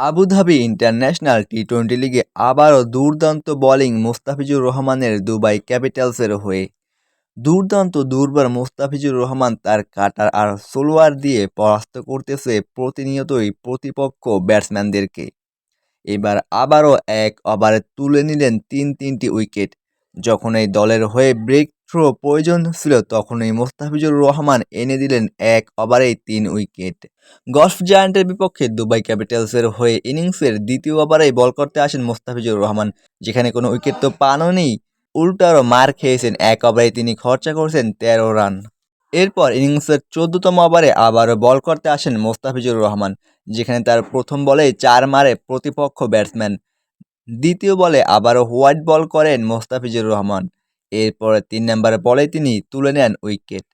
Abu Dhabi international T twenty লিগে আবারও দুর্দান্ত বোলিং মুস্তাফিজুর রহমানের দুবাই ক্যাপিটালসের হয়ে। দুর্দান্ত দুর্বার মুস্তাফিজুর রহমান তার কাটার আর সোলোয়ার দিয়ে পরাস্ত করতেছে প্রতিনিয়তই প্রতিপক্ষ ব্যাটসম্যানদেরকে। এবার আবারও এক ওভারে তুলে নিলেন তিনটি উইকেট। যখন এই দলের হয়ে ব্রেক থ্রো প্রয়োজন ছিল তখনই মুস্তাফিজুর রহমান এনে দিলেন এক ওভারেই ৩ উইকেট। গলফ জায়ান্টের বিপক্ষে দুবাই ক্যাপিটালসের হয়ে ইনিংসের দ্বিতীয় ওভারেই বল করতে আসেন মুস্তাফিজুর রহমান, যেখানে কোনো উইকেট তো পাননি, উল্টো মার খেয়েছেন। এক ওভারে তিনি খরচা করেছেন ১৩ রান। এরপর ইনিংসের ১৪তম ওভারে আবারও বল করতে আসেন মুস্তাফিজুর রহমান, যেখানে তার প্রথম বলেই ৪ মারে প্রতিপক্ষ ব্যাটসম্যান। দ্বিতীয় বলে আবারও হোয়াইট বল করেন মুস্তাফিজুর রহমান। এরপরে ৩ নম্বর বলেই তিনি তুলে নেন উইকেট।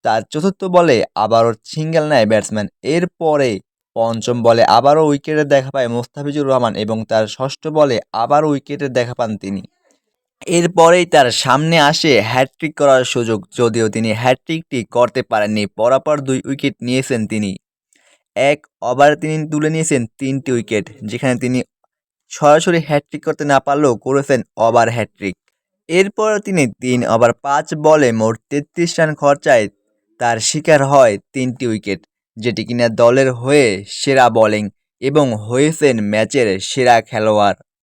তার চতুর্থ বলে আবারও সিঙ্গেল নেয় ব্যাটসম্যান। এরপরে পঞ্চম বলে আবারও উইকেটের দেখা পায় মুস্তাফিজুর রহমান এবং তার ষষ্ঠ বলে আবারও উইকেটের দেখা পান তিনি। এরপরেই তার সামনে আসে হ্যাটট্রিক করার সুযোগ, যদিও তিনি হ্যাটট্রিকটি করতে পারেননি। পরপর ২ উইকেট নিয়েছেন তিনি। এক ওভারে তিনি তুলে নিয়েছেন ৩টি উইকেট, যেখানে তিনি সরাসরি হ্যাটট্রিক করতে না পারলেও করেছেন ওভার হ্যাটট্রিক। এরপর তিনি ৩ ওভার ৫ বলে মোট ৩৩ রান খরচায় তার শিকার হয় ৩টি উইকেট, যেটি কিনা দলের হয়ে সেরা বোলিং এবং হয়েছেন ম্যাচের সেরা খেলোয়াড়।